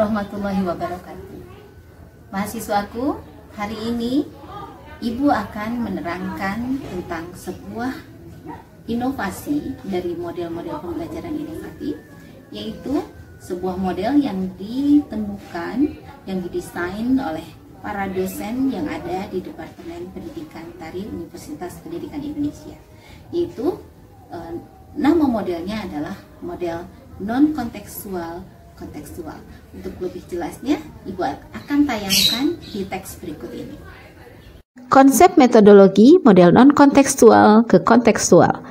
warahmatullahi wabarakatuh. Mahasiswaku, hari ini Ibu akan menerangkan tentang sebuah inovasi dari model-model pembelajaran inovatif, yaitu sebuah model yang ditemukan, yang didesain oleh para dosen yang ada di Departemen Pendidikan Tari Universitas Pendidikan Indonesia, yaitu nama modelnya adalah model non-kontekstual kontekstual. Untuk lebih jelasnya, Ibu akan tayangkan di teks berikut ini. Konsep metodologi model non-kontekstual ke kontekstual.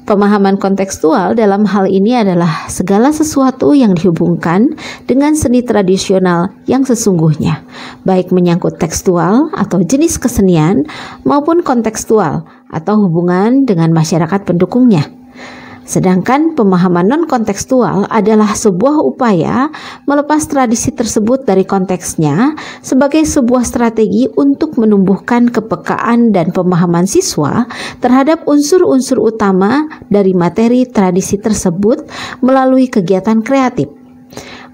Pemahaman kontekstual dalam hal ini adalah segala sesuatu yang dihubungkan dengan seni tradisional yang sesungguhnya, baik menyangkut tekstual atau jenis kesenian maupun kontekstual atau hubungan dengan masyarakat pendukungnya. Sedangkan pemahaman non-kontekstual adalah sebuah upaya melepas tradisi tersebut dari konteksnya sebagai sebuah strategi untuk menumbuhkan kepekaan dan pemahaman siswa terhadap unsur-unsur utama dari materi tradisi tersebut melalui kegiatan kreatif.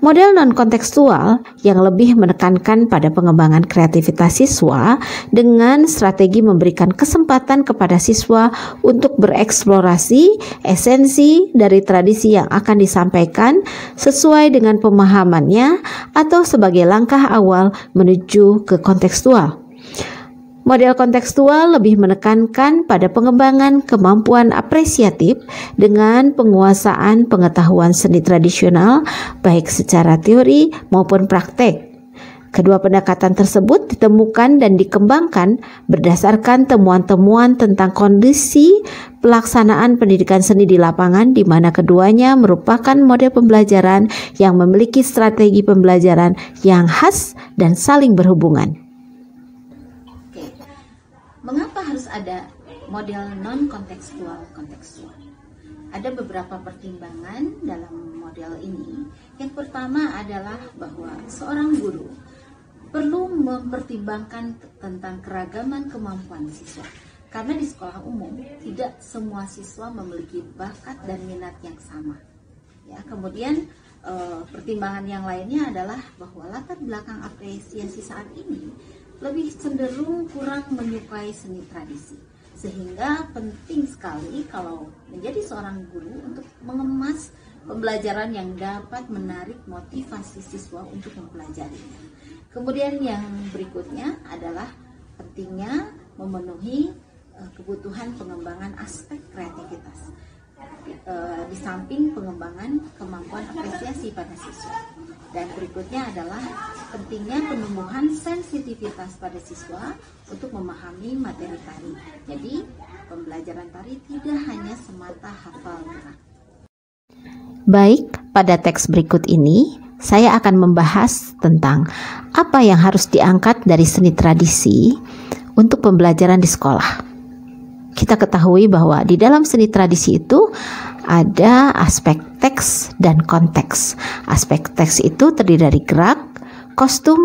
Model non-kontekstual yang lebih menekankan pada pengembangan kreativitas siswa dengan strategi memberikan kesempatan kepada siswa untuk bereksplorasi esensi dari tradisi yang akan disampaikan sesuai dengan pemahamannya atau sebagai langkah awal menuju ke kontekstual. Model kontekstual lebih menekankan pada pengembangan kemampuan apresiatif dengan penguasaan pengetahuan seni tradisional baik secara teori maupun praktek. Kedua pendekatan tersebut ditemukan dan dikembangkan berdasarkan temuan-temuan tentang kondisi pelaksanaan pendidikan seni di lapangan, di mana keduanya merupakan model pembelajaran yang memiliki strategi pembelajaran yang khas dan saling berhubungan. Mengapa harus ada model non-kontekstual kontekstual? Ada beberapa pertimbangan dalam model ini. Yang pertama adalah bahwa seorang guru perlu mempertimbangkan tentang keragaman kemampuan siswa. Karena di sekolah umum tidak semua siswa memiliki bakat dan minat yang sama. Ya, kemudian pertimbangan yang lainnya adalah bahwa latar belakang apresiasi saat ini lebih cenderung kurang menyukai seni tradisi, sehingga penting sekali kalau menjadi seorang guru untuk mengemas pembelajaran yang dapat menarik motivasi siswa untuk mempelajarinya. Kemudian yang berikutnya adalah pentingnya memenuhi kebutuhan pengembangan aspek kreativitas, di samping pengembangan kemampuan apresiasi pada siswa. Dan berikutnya adalah pentingnya penumbuhan sensitivitas pada siswa untuk memahami materi tari. Jadi, pembelajaran tari tidak hanya semata hafal gerak. Baik, pada teks berikut ini saya akan membahas tentang apa yang harus diangkat dari seni tradisi untuk pembelajaran di sekolah. Kita ketahui bahwa di dalam seni tradisi itu ada aspek teks dan konteks. Aspek teks itu terdiri dari gerak, kostum,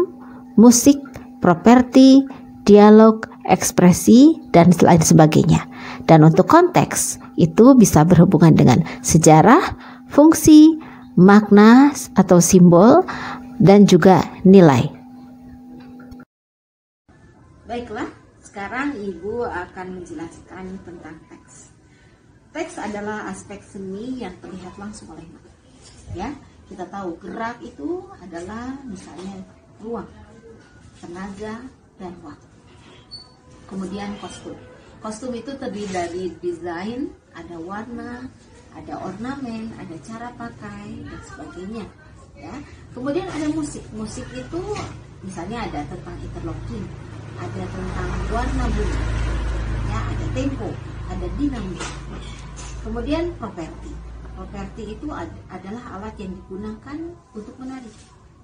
musik, properti, dialog, ekspresi, dan lain sebagainya. Dan untuk konteks itu bisa berhubungan dengan sejarah, fungsi, makna atau simbol, dan juga nilai. Baiklah, sekarang Ibu akan menjelaskan tentang teks. Teks adalah aspek seni yang terlihat langsung oleh mata. Ya, kita tahu gerak itu adalah misalnya ruang, tenaga, dan waktu. Kemudian kostum. Kostum itu terdiri dari desain, ada warna, ada ornamen, ada cara pakai, dan sebagainya. Ya. Kemudian ada musik. Musik itu misalnya ada tentang interlocking, ada tentang warna bunyi, ya, ada tempo, ada dinamik. Kemudian properti. Properti itu adalah alat yang digunakan untuk menari.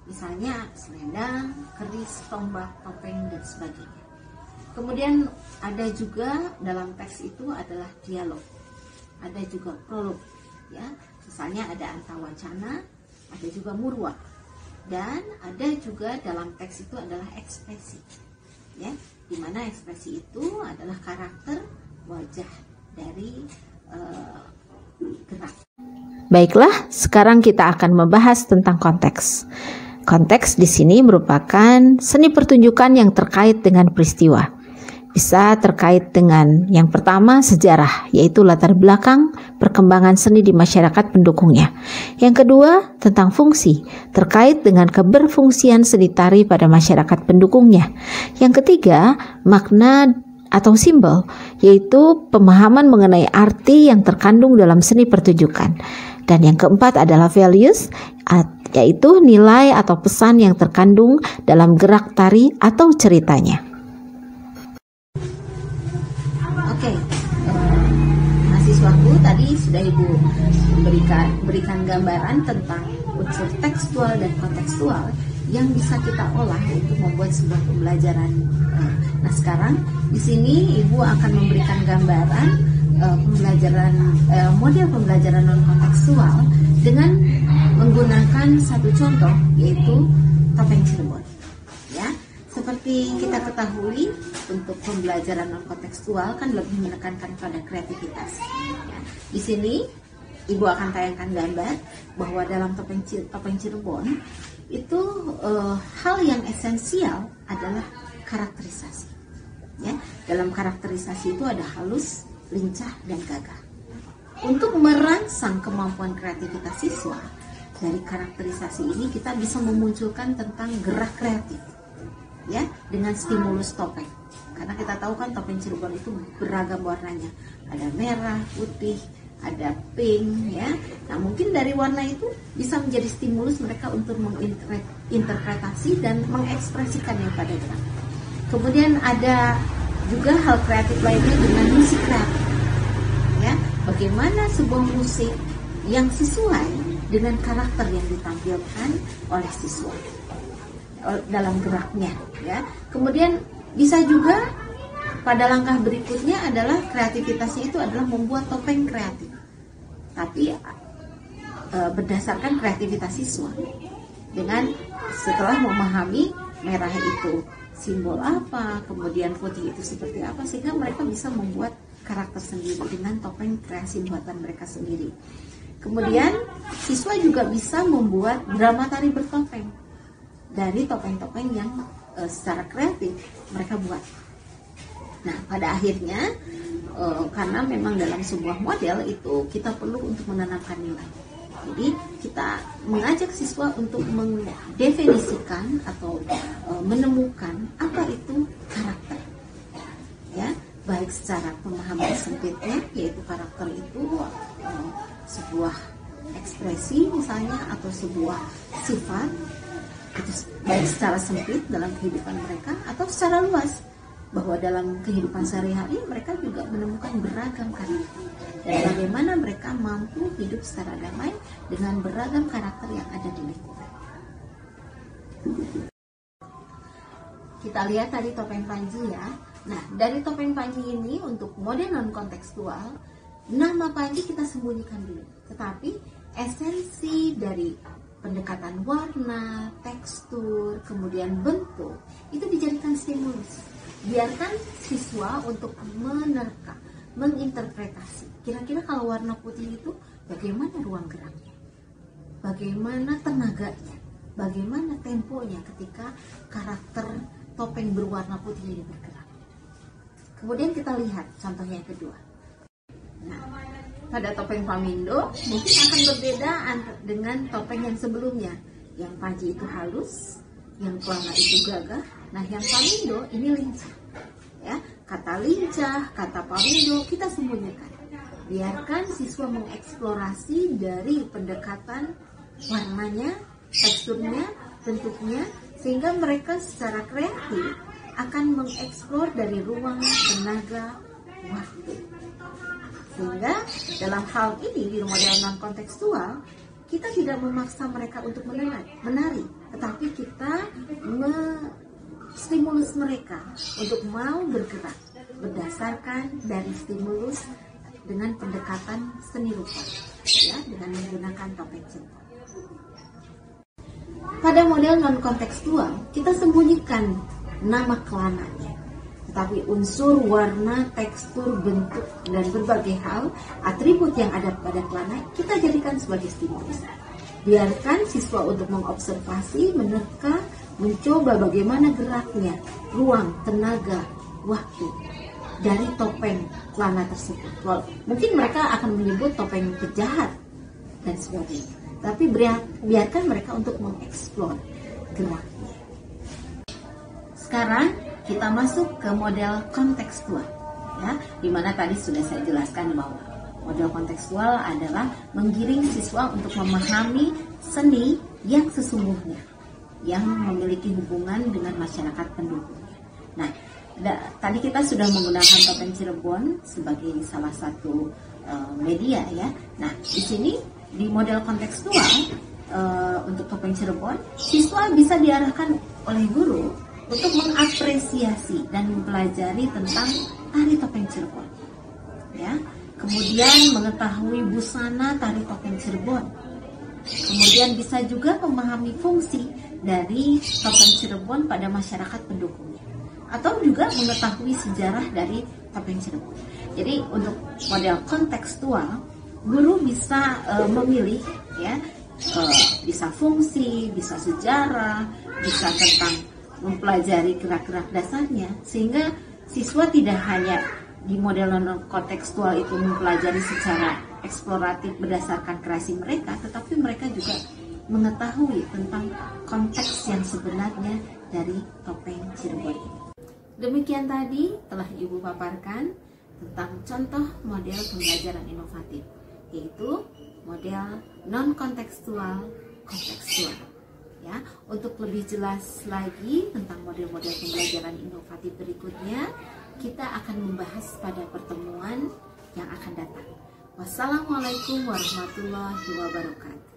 Misalnya selendang, keris, tombak, topeng, dan sebagainya. Kemudian ada juga dalam teks itu adalah dialog. Ada juga prolog, ya. Misalnya ada antawacana, ada juga murwa. Dan ada juga dalam teks itu adalah ekspresi. Ya, di mana ekspresi itu adalah karakter wajah dari gerak. Baiklah, sekarang kita akan membahas tentang konteks. Konteks di sini merupakan seni pertunjukan yang terkait dengan peristiwa. Bisa terkait dengan yang pertama sejarah, yaitu latar belakang perkembangan seni di masyarakat pendukungnya. Yang kedua tentang fungsi, terkait dengan keberfungsian seni tari pada masyarakat pendukungnya. Yang ketiga makna atau simbol, yaitu pemahaman mengenai arti yang terkandung dalam seni pertunjukan. Dan yang keempat adalah values, yaitu nilai atau pesan yang terkandung dalam gerak tari atau ceritanya. Mahasiswaku, tadi sudah Ibu berikan gambaran tentang unsur tekstual dan kontekstual yang bisa kita olah untuk membuat sebuah pembelajaran. Nah, sekarang di sini Ibu akan memberikan gambaran model pembelajaran non kontekstual dengan menggunakan satu contoh, yaitu topeng Cirebon. Ya, seperti kita ketahui, untuk pembelajaran non kontekstual kan lebih menekankan pada kreativitas. Ya, di sini Ibu akan tayangkan gambar bahwa dalam topeng Cirebon itu hal yang esensial adalah karakterisasi. Ya, dalam karakterisasi itu ada halus, lincah, dan gagah. Untuk merangsang kemampuan kreativitas siswa, dari karakterisasi ini kita bisa memunculkan tentang gerak kreatif, ya, dengan stimulus topeng. Karena kita tahu kan topeng Cirebon itu beragam warnanya, ada merah, putih, ada pink, ya. Nah, mungkin dari warna itu bisa menjadi stimulus mereka untuk menginterpretasi dan mengekspresikan yang pada gerak. Kemudian ada juga hal kreatif lainnya dengan musik kreatif, ya. Bagaimana sebuah musik yang sesuai dengan karakter yang ditampilkan oleh siswa dalam geraknya, ya. Kemudian bisa juga pada langkah berikutnya adalah kreativitasnya itu adalah membuat topeng kreatif, tapi berdasarkan kreativitas siswa. Dengan setelah memahami merah itu simbol apa, kemudian putih itu seperti apa, sehingga mereka bisa membuat karakter sendiri dengan topeng kreasi buatan mereka sendiri. Kemudian siswa juga bisa membuat drama tari bertopeng dari topeng-topeng yang secara kreatif mereka buat. Nah, pada akhirnya karena memang dalam sebuah model itu kita perlu untuk menanamkan nilai. Jadi kita mengajak siswa untuk mendefinisikan atau menemukan apa itu karakter, ya, baik secara pemahaman sempitnya, yaitu karakter itu sebuah ekspresi misalnya atau sebuah sifat, itu baik secara sempit dalam kehidupan mereka atau secara luas, bahwa dalam kehidupan sehari-hari mereka juga menemukan beragam karakter dan bagaimana mereka mampu hidup secara damai dengan beragam karakter yang ada di lingkungan. Kita lihat tadi topeng Panji, ya. Nah, dari topeng Panji ini untuk model non kontekstual, nama Panji kita sembunyikan dulu, tetapi esensi dari pendekatan warna, tekstur, kemudian bentuk itu dijadikan stimulus. Biarkan siswa untuk menerka, menginterpretasi. Kira-kira kalau warna putih itu bagaimana ruang geraknya? Bagaimana tenaganya? Bagaimana temponya ketika karakter topeng berwarna putih ini bergerak? Kemudian kita lihat contohnya yang kedua. Nah, pada topeng Pamindo mungkin akan berbeda dengan topeng yang sebelumnya. Yang Panji itu halus, yang Pelana itu gagah. Nah, yang Pamindo ini lincah, ya. Kata lincah, kata Pamindo kita sembunyikan. Biarkan siswa mengeksplorasi dari pendekatan warnanya, teksturnya, bentuknya, sehingga mereka secara kreatif akan mengeksplor dari ruang, tenaga, waktu. Sehingga dalam hal ini di model non kontekstual kita tidak memaksa mereka untuk menari, tetapi kita stimulus mereka untuk mau bergerak berdasarkan dari stimulus dengan pendekatan seni rupa, ya, dengan menggunakan topeng Cirebon. Pada model non kontekstual kita sembunyikan nama kelananya, tetapi unsur warna, tekstur, bentuk, dan berbagai hal atribut yang ada pada kelana kita jadikan sebagai stimulus. Biarkan siswa untuk mengobservasi, menerka, mencoba bagaimana geraknya, ruang, tenaga, waktu dari topeng celana tersebut. Mungkin mereka akan menyebut topeng penjahat dan sebagainya. Tapi biarkan mereka untuk mengeksplor geraknya. Sekarang kita masuk ke model kontekstual, ya, dimana tadi sudah saya jelaskan bahwa model kontekstual adalah menggiring siswa untuk memahami seni yang sesungguhnya, yang memiliki hubungan dengan masyarakat pendukungnya. Nah, tadi kita sudah menggunakan topeng Cirebon sebagai salah satu media, ya. Nah, di sini di model kontekstual untuk topeng Cirebon, siswa bisa diarahkan oleh guru untuk mengapresiasi dan mempelajari tentang tari topeng Cirebon, ya. Kemudian mengetahui busana tari topeng Cirebon. Kemudian bisa juga memahami fungsi dari topeng Cirebon pada masyarakat pendukungnya, atau juga mengetahui sejarah dari topeng Cirebon. Jadi untuk model kontekstual, guru bisa memilih, ya, bisa fungsi, bisa sejarah, bisa tentang mempelajari gerak-gerak dasarnya, sehingga siswa tidak hanya di model non-kontekstual itu mempelajari secara eksploratif berdasarkan kreasi mereka, tetapi mereka juga mengetahui tentang konteks yang sebenarnya dari topeng Cirebon. Demikian tadi telah Ibu paparkan tentang contoh model pembelajaran inovatif, yaitu model non-kontekstual, kontekstual. Ya, untuk lebih jelas lagi tentang model-model pembelajaran inovatif berikutnya, kita akan membahas pada pertemuan yang akan datang. Wassalamualaikum warahmatullahi wabarakatuh.